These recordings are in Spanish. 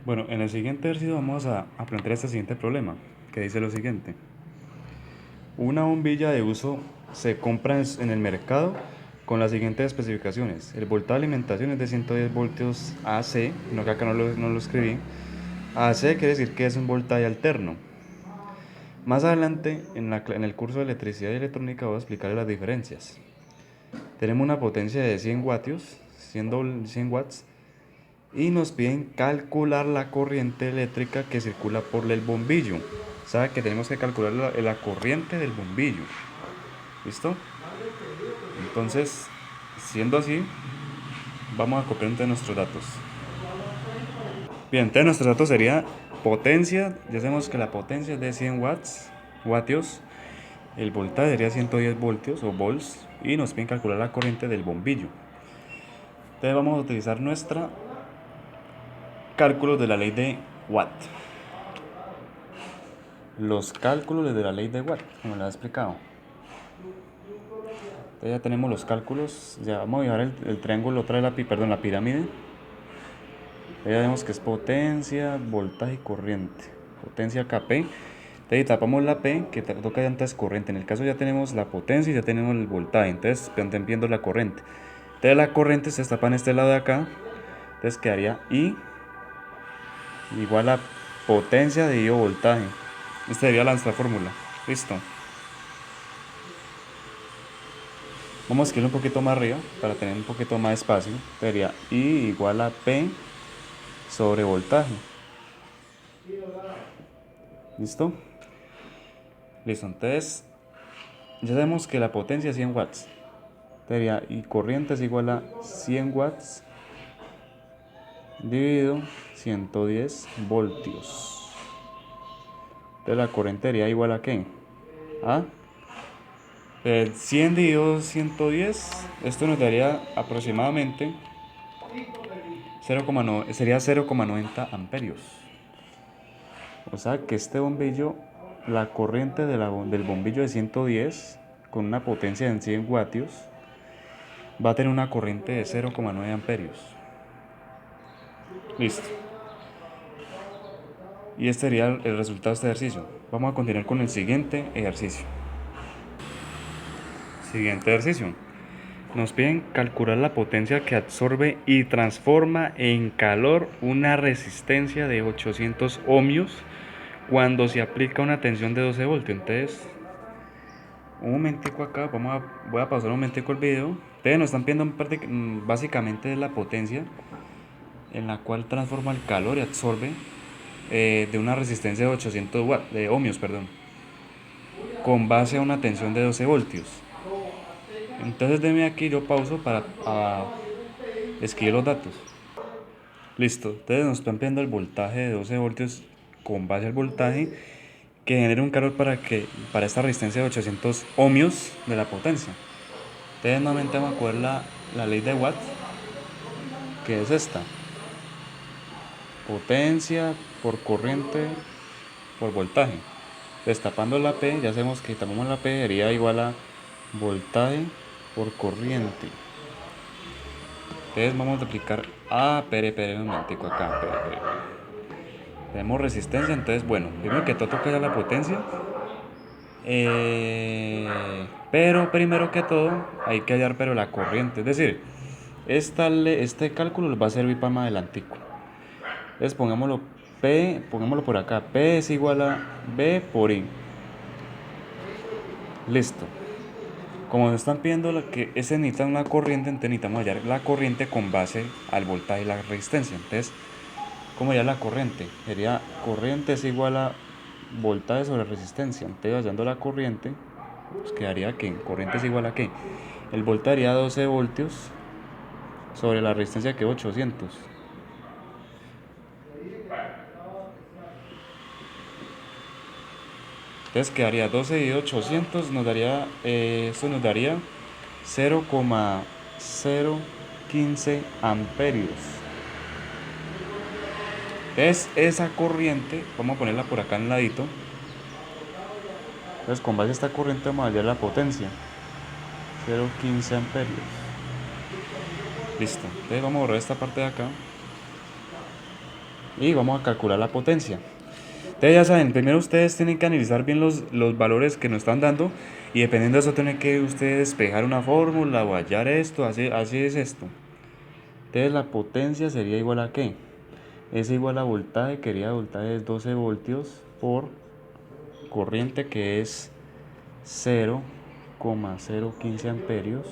Bueno, en el siguiente ejercicio vamos a plantear este siguiente problema, que dice lo siguiente. Una bombilla de uso se compra en el mercado con las siguientes especificaciones. El voltaje de alimentación es de 110 voltios AC, no que acá no lo escribí. AC quiere decir que es un voltaje alterno. Más adelante, en el curso de electricidad y electrónica, voy a explicar las diferencias. Tenemos una potencia de 100 watts, 100 watts, y nos piden calcular la corriente eléctrica que circula por el bombillo. ¿Sabe que tenemos que calcular la corriente del bombillo? ¿Listo? Entonces, siendo así, vamos a copiar entre nuestros datos. Bien, entonces nuestros datos sería potencia. Ya sabemos que la potencia es de 100 vatios. El voltaje sería 110 voltios o volts. Y nos piden calcular la corriente del bombillo. Entonces vamos a utilizar nuestra cálculos de la ley de Watt. Los cálculos de la ley de Watt, como les he explicado. Entonces ya tenemos los cálculos. Ya vamos a llevar el triángulo otra vez, la pirámide. Ya vemos que es potencia, voltaje y corriente. Potencia Kp. Entonces tapamos la P, que toca antes corriente. En el caso ya tenemos la potencia y ya tenemos el voltaje. Entonces están viendo la corriente. Entonces la corriente se tapa en este lado de acá. Entonces quedaría I igual a potencia de I o voltaje. Esta sería nuestra fórmula. Listo. Vamos a escribir un poquito más arriba para tener un poquito más de espacio. Sería I igual a P sobre voltaje. ¿Listo? Listo, entonces ya sabemos que la potencia es 100 watts. Sería y corriente es igual a 100 watts dividido 110 voltios. Entonces la corriente sería igual a ¿qué? A 100 dividido 110. Esto nos daría aproximadamente 0,9, sería 0,90 amperios. O sea que este bombillo, la corriente del bombillo de 110 con una potencia de 100 vatios va a tener una corriente de 0,9 amperios. Listo. Y este sería el resultado de este ejercicio. Vamos a continuar con el siguiente ejercicio. Siguiente ejercicio. Nos piden calcular la potencia que absorbe y transforma en calor una resistencia de 800 ohmios cuando se aplica una tensión de 12 voltios. Entonces, un momentico acá, voy a pausar un momentico el video. Ustedes nos están pidiendo básicamente la potencia en la cual transforma el calor y absorbe de una resistencia de 800 de ohmios, con base a una tensión de 12 voltios. Entonces denme aquí, yo pauso para escribir los datos. Listo, entonces nos están pidiendo el voltaje de 12 voltios con base al voltaje que genera un calor para esta resistencia de 800 ohmios de la potencia. Entonces nuevamente vamos a coger la ley de Watt, que es esta. Potencia por corriente por voltaje. Destapando la P, ya sabemos que tapamos la P sería igual a voltaje por corriente. Entonces vamos a aplicar espere un momentico acá, tenemos resistencia, entonces bueno, primero que todo toca ya la potencia. Pero primero que todo hay que hallar la corriente, es decir, este cálculo les va a servir para más adelantico. Entonces pongámoslo por acá, P es igual a B por I. Listo. Como nos están pidiendo que ese necesita una corriente, entonces necesitamos hallar la corriente con base al voltaje y la resistencia. Entonces, ¿cómo hallar la corriente? Sería corriente es igual a voltaje sobre resistencia. Entonces, hallando la corriente, pues quedaría que corriente es igual a ¿qué? El voltaje sería 12 voltios sobre la resistencia que es 800. Entonces quedaría 12 y 800, esto nos daría 0,015 amperios. Entonces esa corriente, vamos a ponerla por acá en el ladito. Entonces con base a esta corriente vamos a hallar la potencia, 0,15 amperios. Listo, entonces vamos a borrar esta parte de acá. y vamos a calcular la potencia. Ustedes ya saben, primero ustedes tienen que analizar bien los valores que nos están dando y dependiendo de eso tienen que ustedes despejar una fórmula o hallar esto, así es esto. Entonces la potencia sería igual a ¿qué? Es igual a voltaje, quería voltaje es 12 voltios por corriente que es 0,015 amperios.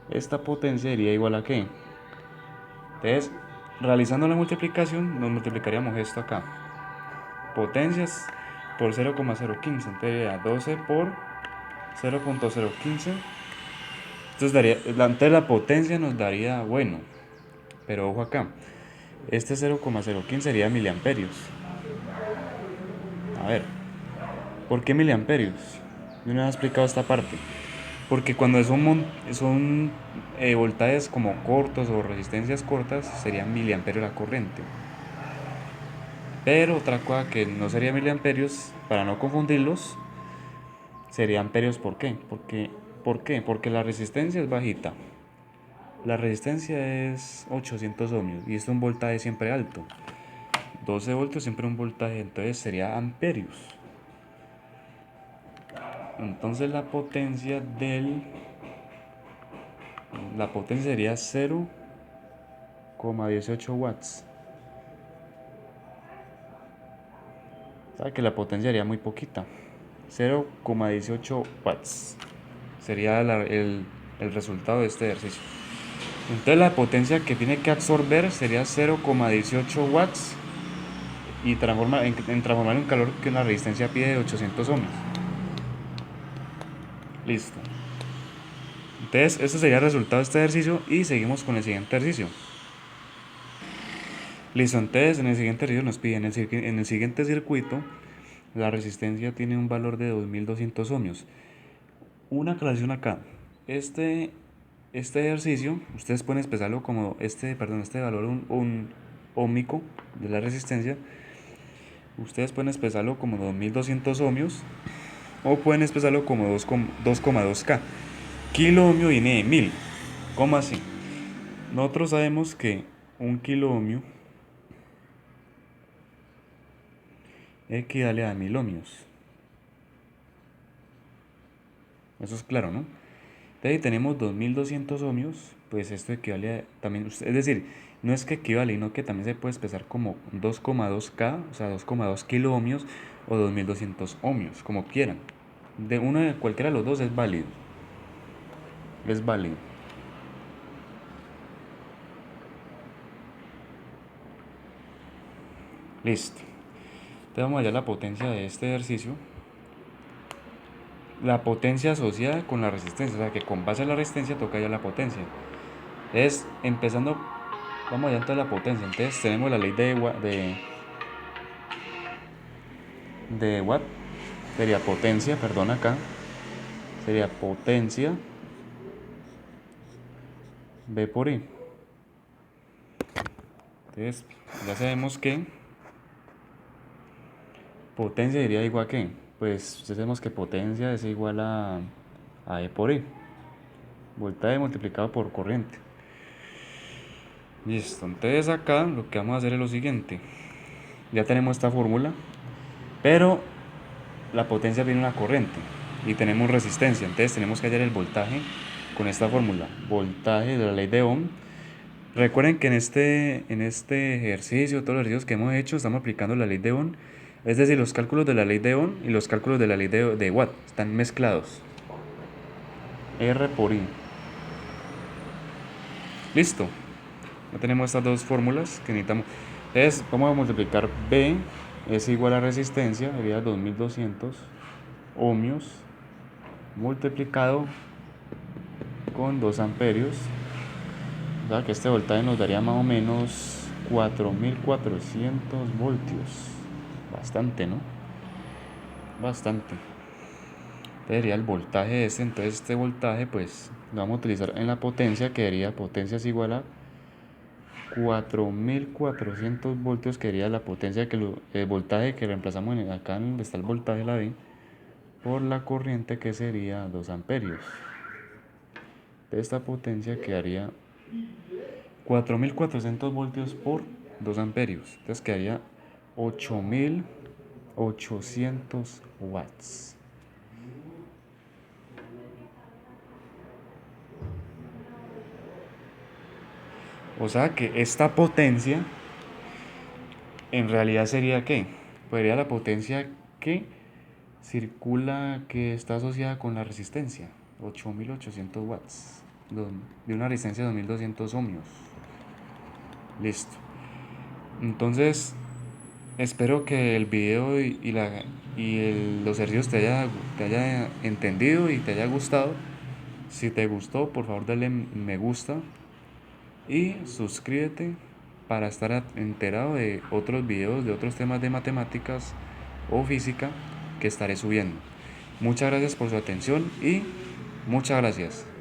Esta potencia sería igual a ¿qué? Entonces, realizando la multiplicación, nos multiplicaríamos esto acá. Potencias por 0,015, entonces sería 12 por 0,015. Entonces la potencia nos daría, bueno, pero ojo acá, este 0,015 sería miliamperios. A ver, ¿por qué miliamperios? Yo no he explicado esta parte. Porque cuando son voltajes como cortos o resistencias cortas, sería miliamperios la corriente. Pero otra cosa que no sería miliamperios, para no confundirlos, sería amperios. ¿Por qué? Porque la resistencia es bajita. La resistencia es 800 ohmios y esto es un voltaje siempre alto. 12 voltios siempre un voltaje, entonces sería amperios. Entonces la potencia sería 0,18 watts. O sea que la potencia sería muy poquita. 0,18 watts sería el resultado de este ejercicio. Entonces la potencia que tiene que absorber sería 0,18 watts y transformar en calor que la resistencia pide de 800 ohmios. Listo. Entonces este sería el resultado de este ejercicio y seguimos con el siguiente ejercicio. Listo, entonces en el siguiente ejercicio nos piden en el siguiente circuito la resistencia tiene un valor de 2200 ohmios. Una aclaración acá. Este ejercicio, ustedes pueden expresarlo como este valor un óhmico de la resistencia. Ustedes pueden expresarlo como 2200 ohmios o pueden expresarlo como 2,2K. Kilo ohmio viene de 1000. ¿Cómo así? Nosotros sabemos que un kilo ohmio equivale a 1000 ohmios. Eso es claro, ¿no? Entonces, si tenemos 2200 ohmios, pues esto equivale a también, es decir, no es que equivale, sino que también se puede expresar como 2,2K, o sea, 2,2 kilo ohmios o 2200 ohmios, como quieran. De cualquiera de los dos es válido. Es válido. Listo. Entonces vamos allá a la potencia de este ejercicio. La potencia asociada con la resistencia, o sea que con base a la resistencia toca ya la potencia. Entonces, empezando, vamos allá a la potencia. Entonces tenemos la ley de Watt, sería potencia, perdón acá, sería potencia V por I. Entonces ya sabemos que potencia sería igual a ¿qué? Pues ya sabemos que potencia es igual a E por I, voltaje multiplicado por corriente. Listo, entonces acá lo que vamos a hacer es lo siguiente. Ya tenemos esta fórmula, pero la potencia viene una corriente y tenemos resistencia, entonces tenemos que hallar el voltaje con esta fórmula, voltaje de la ley de Ohm. Recuerden que en este ejercicio, todos los ejercicios que hemos hecho, estamos aplicando la ley de Ohm, es decir, los cálculos de la ley de Ohm y los cálculos de la ley de Watt están mezclados. R por I. Listo, ya tenemos estas dos fórmulas que necesitamos. Entonces vamos a multiplicar B es igual a resistencia, sería 2200 ohmios multiplicado con 2 amperios. O sea que este voltaje nos daría más o menos 4400 voltios. Bastante, ¿no? Bastante. Este sería el voltaje este. Entonces este voltaje pues lo vamos a utilizar en la potencia, que sería potencia es igual a 4400 voltios, que sería la potencia el voltaje que reemplazamos acá donde está el voltaje la V, por la corriente que sería 2 amperios. Esta potencia quedaría 4400 voltios por 2 amperios. Entonces quedaría 8800 watts. O sea que esta potencia en realidad sería ¿qué? Pues sería la potencia que circula, que está asociada con la resistencia. 8800 watts. De una resistencia de 2200 ohmios. Listo. Entonces, espero que el video los ejercicios te haya entendido y te haya gustado. Si te gustó, por favor dale me gusta y suscríbete para estar enterado de otros videos, de otros temas de matemáticas o física que estaré subiendo. Muchas gracias por su atención y muchas gracias.